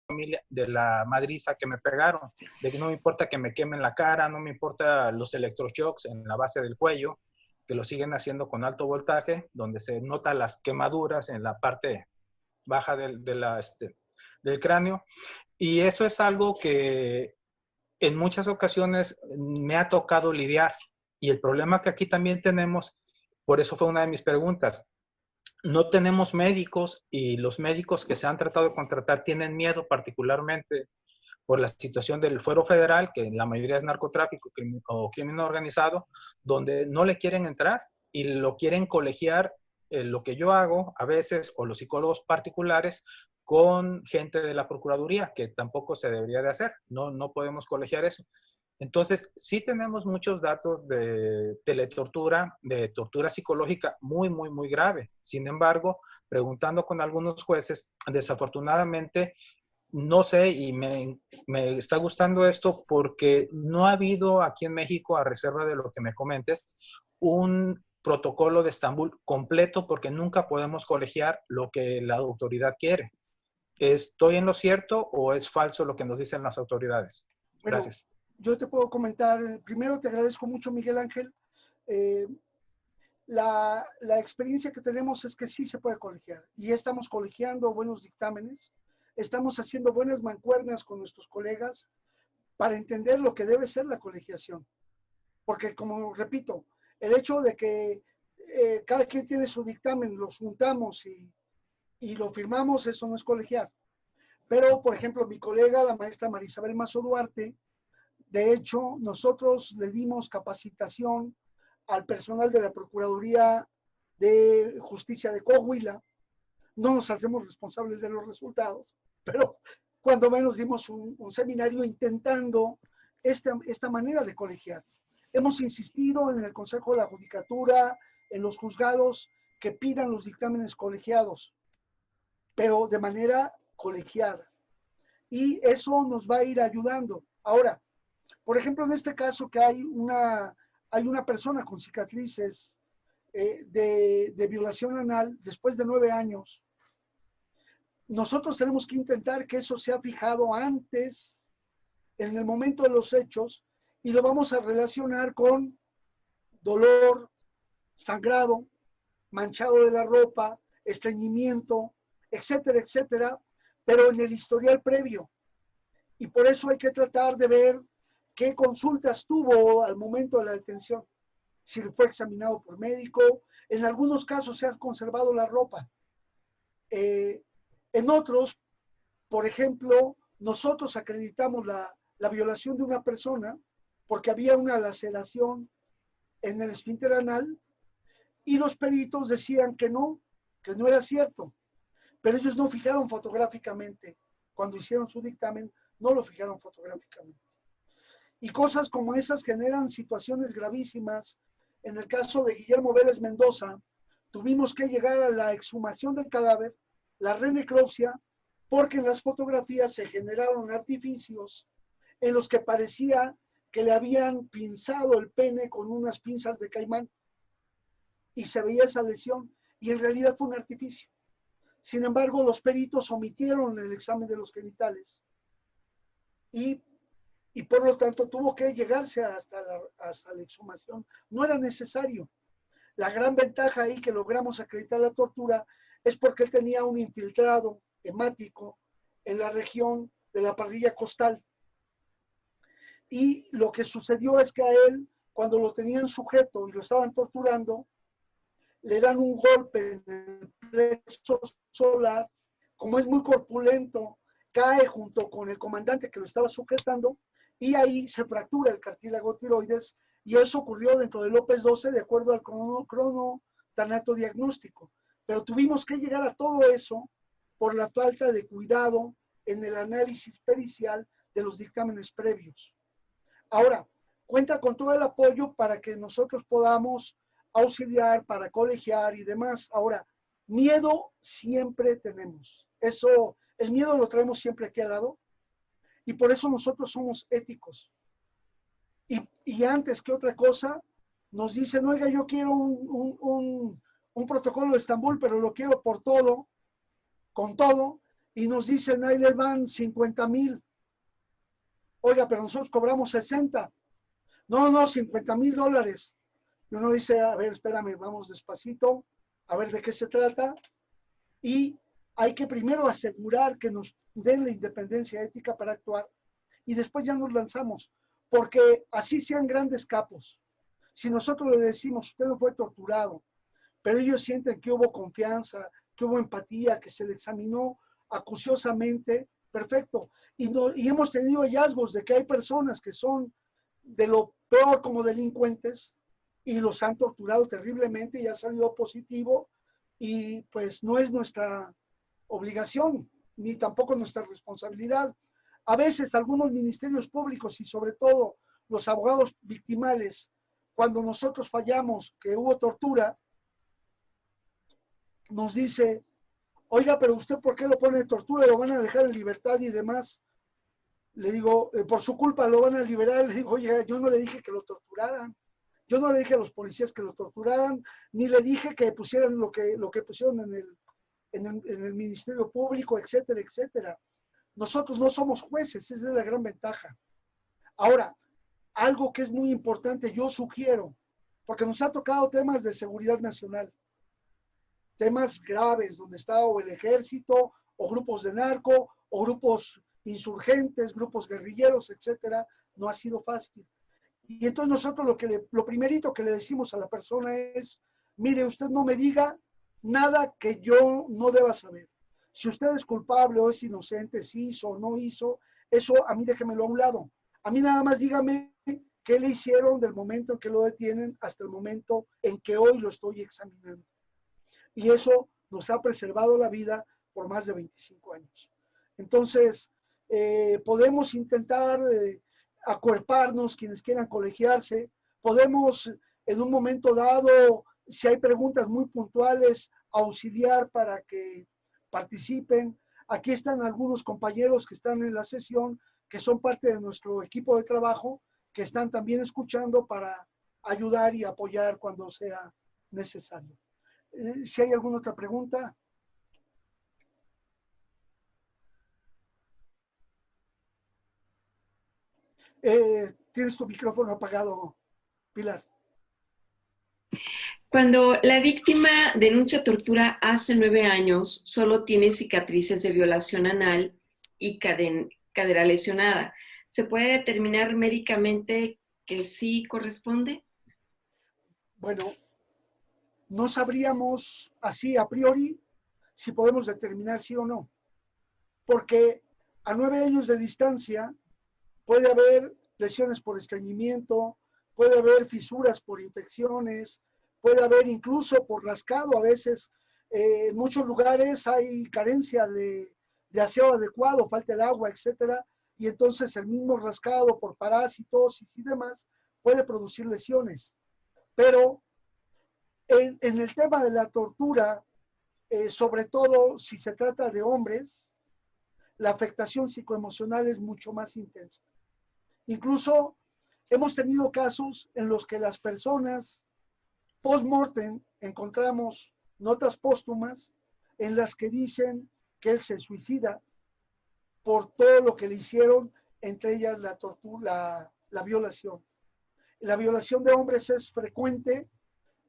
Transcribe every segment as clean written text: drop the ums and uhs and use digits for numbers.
de la madriza que me pegaron, de que no me importa que me quemen la cara, no me importa los electroshocks en la base del cuello, que lo siguen haciendo con alto voltaje, donde se notan las quemaduras en la parte baja del cráneo. Y eso es algo que en muchas ocasiones me ha tocado lidiar. Y el problema que aquí también tenemos, por eso fue una de mis preguntas, no tenemos médicos y los médicos que se han tratado de contratar tienen miedo particularmente por la situación del fuero federal, que la mayoría es narcotráfico o crimen organizado, donde no le quieren entrar y lo quieren colegiar, lo que yo hago a veces, o los psicólogos particulares, con gente de la Procuraduría, que tampoco se debería de hacer, no podemos colegiar eso. Entonces, sí tenemos muchos datos de teletortura, de tortura psicológica muy grave. Sin embargo, preguntando con algunos jueces, desafortunadamente, no sé, y me está gustando esto porque no ha habido aquí en México, a reserva de lo que me comentes, un protocolo de Estambul completo, porque nunca podemos colegiar lo que la autoridad quiere. ¿Estoy en lo cierto o es falso lo que nos dicen las autoridades? Bueno, Gracias. yo te puedo comentar, primero te agradezco mucho, Miguel Ángel. La experiencia que tenemos es que sí se puede colegiar y estamos colegiando buenos dictámenes, estamos haciendo buenas mancuernas con nuestros colegas para entender lo que debe ser la colegiación. Porque, como repito, el hecho de que cada quien tiene su dictamen, los juntamos y lo firmamos, eso no es colegiar. Pero, por ejemplo, mi colega, la maestra Marisabel Mazo Duarte, de hecho, nosotros le dimos capacitación al personal de la Procuraduría de Justicia de Coahuila. No nos hacemos responsables de los resultados, pero cuando menos dimos un seminario intentando esta manera de colegiar. Hemos insistido en el Consejo de la Judicatura, en los juzgados, que pidan los dictámenes colegiados, pero de manera colegiada. Y eso nos va a ir ayudando. Ahora, por ejemplo, en este caso que hay una persona con cicatrices de violación anal después de 9 años, nosotros tenemos que intentar que eso sea fijado antes, en el momento de los hechos, y lo vamos a relacionar con dolor, sangrado, manchado de la ropa, estreñimiento, etcétera, etcétera, pero en el historial previo. Y por eso hay que tratar de ver qué consultas tuvo al momento de la detención, si fue examinado por médico. En algunos casos se ha conservado la ropa. En otros, por ejemplo, nosotros acreditamos la violación de una persona porque había una laceración en el esfínter anal y los peritos decían que no era cierto, pero ellos no fijaron fotográficamente. Cuando hicieron su dictamen, no lo fijaron fotográficamente. Y cosas como esas generan situaciones gravísimas. En el caso de Guillermo Vélez Mendoza, tuvimos que llegar a la exhumación del cadáver, la renecropsia, porque en las fotografías se generaron artificios en los que parecía que le habían pinzado el pene con unas pinzas de caimán y se veía esa lesión y en realidad fue un artificio. Sin embargo, los peritos omitieron el examen de los genitales y por lo tanto tuvo que llegarse hasta la exhumación. No era necesario. La gran ventaja ahí que logramos acreditar la tortura es porque él tenía un infiltrado hemático en la región de la pardilla costal. Y lo que sucedió es que a él, cuando lo tenían sujeto y lo estaban torturando, le dan un golpe en el plexo solar. Como es muy corpulento, cae junto con el comandante que lo estaba sujetando y ahí se fractura el cartílago tiroides y eso ocurrió dentro del López 12 de acuerdo al cronotanato diagnóstico. Pero tuvimos que llegar a todo eso por la falta de cuidado en el análisis pericial de los dictámenes previos. Ahora, cuenta con todo el apoyo para que nosotros podamos auxiliar, para colegiar y demás. Ahora, miedo siempre tenemos. Eso, el miedo lo traemos siempre aquí al lado y por eso nosotros somos éticos. Y antes que otra cosa, nos dicen, oiga, yo quiero un protocolo de Estambul, pero lo quiero por todo, con todo, y nos dicen, ahí les van 50,000. Oiga, pero nosotros cobramos 60. No, $50,000. Y uno dice, a ver, espérame, vamos despacito, a ver de qué se trata. Y hay que primero asegurar que nos den la independencia ética para actuar y después ya nos lanzamos, porque así sean grandes capos. Si nosotros le decimos, usted no fue torturado, pero ellos sienten que hubo confianza, que hubo empatía, que se le examinó acuciosamente, perfecto. Y hemos tenido hallazgos de que hay personas que son de lo peor como delincuentes y los han torturado terriblemente y ha salido positivo, y pues no es nuestra obligación ni tampoco nuestra responsabilidad. A veces algunos ministerios públicos y sobre todo los abogados victimales, cuando nosotros fallamos que hubo tortura, nos dice, oiga, pero usted ¿por qué lo pone de tortura? Lo van a dejar en libertad y demás. Le digo, por su culpa lo van a liberar. Le digo, oye, yo no le dije que lo torturaran. Yo no le dije a los policías que lo torturaran, ni le dije que pusieran lo que pusieron en el Ministerio Público, etcétera, etcétera. Nosotros no somos jueces, esa es la gran ventaja. Ahora, algo que es muy importante, yo sugiero, porque nos ha tocado temas de seguridad nacional, temas graves, donde está o el ejército, o grupos de narco, o grupos insurgentes, grupos guerrilleros, etcétera, no ha sido fácil. Y entonces nosotros lo primerito que le decimos a la persona es, mire, usted no me diga nada que yo no deba saber. Si usted es culpable o es inocente, si hizo o no hizo, eso a mí déjemelo a un lado. A mí nada más dígame qué le hicieron del momento en que lo detienen hasta el momento en que hoy lo estoy examinando. Y eso nos ha preservado la vida por más de 25 años. Entonces, podemos intentar acuerparnos quienes quieran colegiarse, podemos en un momento dado, si hay preguntas muy puntuales, auxiliar para que participen. Aquí están algunos compañeros que están en la sesión, que son parte de nuestro equipo de trabajo, que están también escuchando para ayudar y apoyar cuando sea necesario. Si hay alguna otra pregunta. Tienes tu micrófono apagado, Pilar. Cuando la víctima denuncia tortura hace 9 años, solo tiene cicatrices de violación anal y cadera lesionada. ¿Se puede determinar médicamente que sí corresponde? Bueno, no sabríamos así a priori si podemos determinar sí o no, porque a 9 años de distancia puede haber lesiones por estreñimiento, puede haber fisuras por infecciones, puede haber incluso por rascado. A veces en muchos lugares hay carencia de aseo adecuado, falta el agua, etcétera, y entonces el mismo rascado por parásitos y demás puede producir lesiones. Pero en el tema de la tortura, sobre todo si se trata de hombres, la afectación psicoemocional es mucho más intensa. Incluso hemos tenido casos en los que las personas post-mortem encontramos notas póstumas en las que dicen que él se suicida por todo lo que le hicieron, entre ellas la tortura, la violación. La violación de hombres es frecuente,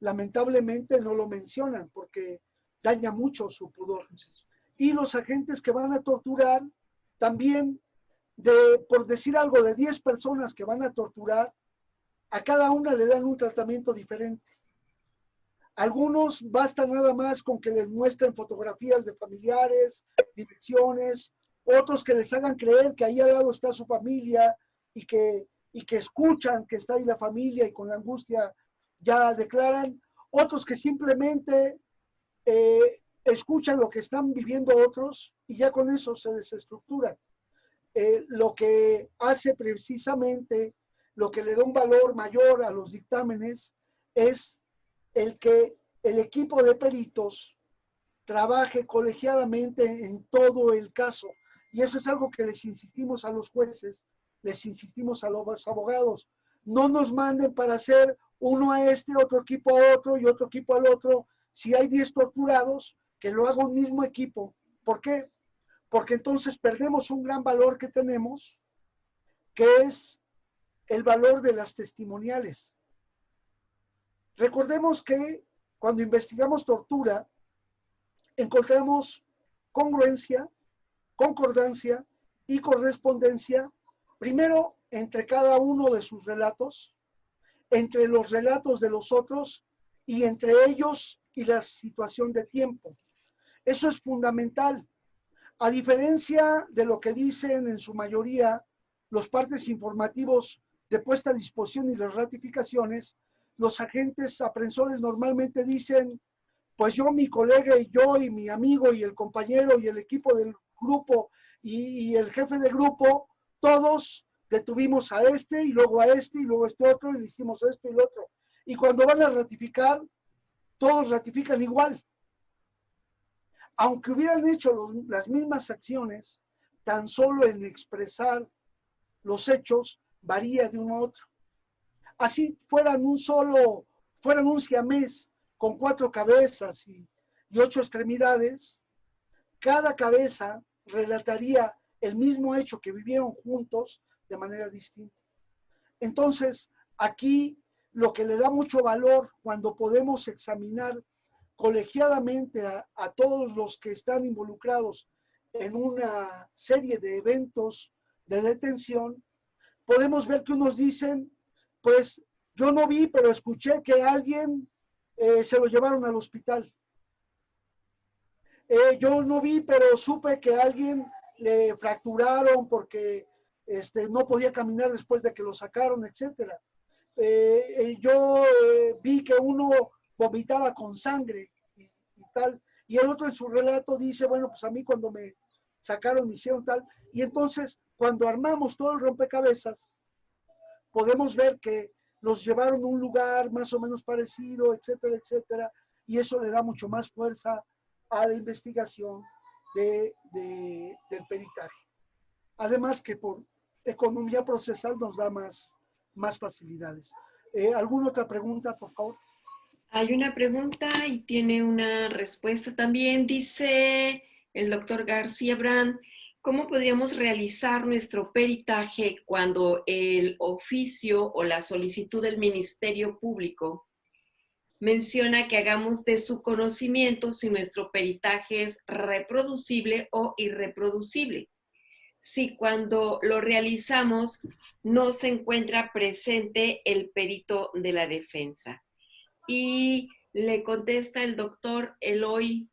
lamentablemente no lo mencionan porque daña mucho su pudor. Y los agentes que van a torturar también, por decir algo, de 10 personas que van a torturar, a cada una le dan un tratamiento diferente. Algunos basta nada más con que les muestren fotografías de familiares, direcciones, otros que les hagan creer que ahí al lado está su familia y que escuchan que está ahí la familia y con la angustia ya declaran, otros que simplemente escuchan lo que están viviendo otros y ya con eso se desestructuran. Lo que hace precisamente, lo que le da un valor mayor a los dictámenes es el que el equipo de peritos trabaje colegiadamente en todo el caso. Y eso es algo que les insistimos a los jueces, les insistimos a los abogados. No nos manden para hacer uno a este, otro equipo a otro y otro equipo al otro. Si hay 10 torturados, que lo haga un mismo equipo. ¿Por qué? porque entonces perdemos un gran valor que tenemos, que es el valor de las testimoniales. Recordemos que cuando investigamos tortura, encontramos congruencia, concordancia y correspondencia, primero entre cada uno de sus relatos, entre los relatos de los otros y entre ellos y la situación de tiempo. Eso es fundamental. A diferencia de lo que dicen en su mayoría los partes informativos de puesta a disposición y las ratificaciones, los agentes aprensores normalmente dicen, pues yo, mi colega y yo y mi amigo y el compañero y el equipo del grupo y el jefe de grupo, todos detuvimos a este y luego a este y luego a este otro y le hicimos esto y lo otro. Y cuando van a ratificar, todos ratifican igual. Aunque hubieran hecho las mismas acciones, tan solo en expresar los hechos varía de uno a otro. Así fueran un siamés con 4 cabezas y 8 extremidades, cada cabeza relataría el mismo hecho que vivieron juntos de manera distinta. Entonces, aquí lo que le da mucho valor cuando podemos examinar colegiadamente a todos los que están involucrados en una serie de eventos de detención, podemos ver que unos dicen, pues yo no vi, pero escuché que alguien se lo llevaron al hospital. Yo no vi, pero supe que a alguien le fracturaron porque no podía caminar después de que lo sacaron, etc. Yo vi que uno vomitaba con sangre y tal. Y el otro en su relato dice, bueno, pues a mí cuando me sacaron me hicieron tal. Y entonces, cuando armamos todo el rompecabezas, podemos ver que los llevaron a un lugar más o menos parecido, etcétera, etcétera. Y eso le da mucho más fuerza a la investigación del peritaje. Además que por economía procesal nos da más facilidades. ¿Alguna otra pregunta, por favor? Hay una pregunta y tiene una respuesta también. Dice el doctor García Brand, ¿cómo podríamos realizar nuestro peritaje cuando el oficio o la solicitud del Ministerio Público menciona que hagamos de su conocimiento si nuestro peritaje es reproducible o irreproducible? Si cuando lo realizamos no se encuentra presente el perito de la defensa. Y le contesta el doctor Eloy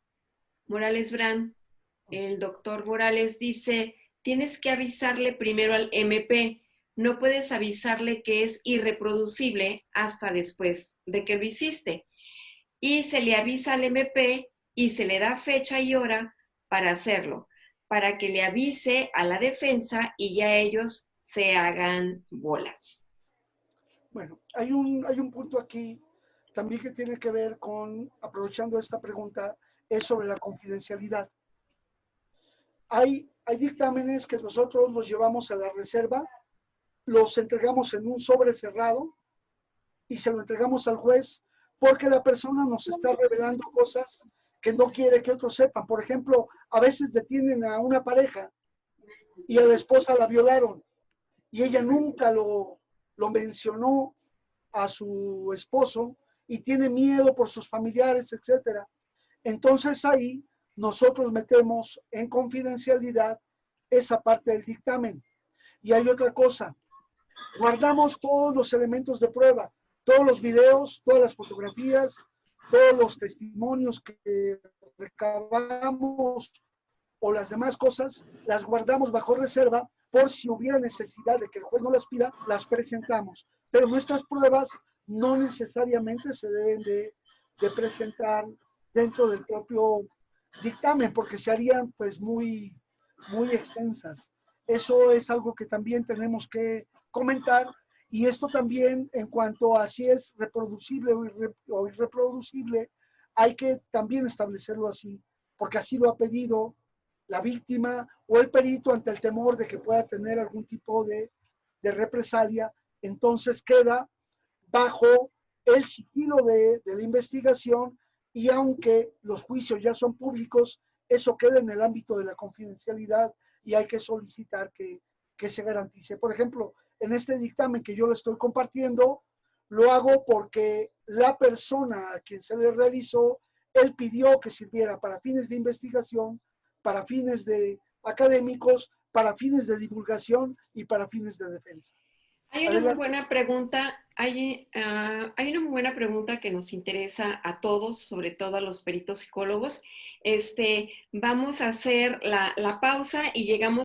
Morales Brand. El doctor Morales dice, tienes que avisarle primero al MP, no puedes avisarle que es irreproducible hasta después de que lo hiciste. Y se le avisa al MP y se le da fecha y hora para hacerlo, para que le avise a la defensa y ya ellos se hagan bolas. Bueno, hay un punto aquí también que tiene que ver con, aprovechando esta pregunta, es sobre la confidencialidad. Hay dictámenes que nosotros los llevamos a la reserva, los entregamos en un sobre cerrado y se lo entregamos al juez porque la persona nos está revelando cosas que no quiere que otros sepan. Por ejemplo, a veces detienen a una pareja y a la esposa la violaron y ella nunca lo mencionó a su esposo y tiene miedo por sus familiares, etc. Entonces ahí nosotros metemos en confidencialidad esa parte del dictamen. Y hay otra cosa, guardamos todos los elementos de prueba, todos los videos, todas las fotografías, todos los testimonios que recabamos o las demás cosas, las guardamos bajo reserva por si hubiera necesidad de que el juez no las pida, las presentamos. Pero nuestras pruebas no necesariamente se deben de presentar dentro del propio dictamen, porque se harían pues muy extensas. Eso es algo que también tenemos que comentar, y esto también en cuanto a si es reproducible o irreproducible, hay que también establecerlo así, porque así lo ha pedido la víctima o el perito ante el temor de que pueda tener algún tipo de represalia. Entonces queda bajo el sigilo de la investigación, y aunque los juicios ya son públicos eso queda en el ámbito de la confidencialidad y hay que solicitar que se garantice. Por ejemplo, en este dictamen que yo le estoy compartiendo, lo hago porque la persona a quien se le realizó, él pidió que sirviera para fines de investigación, para fines de académicos, para fines de divulgación y para fines de defensa. Hay una muy buena pregunta, hay una muy buena pregunta que nos interesa a todos, sobre todo a los peritos psicólogos. Vamos a hacer la pausa y llegamos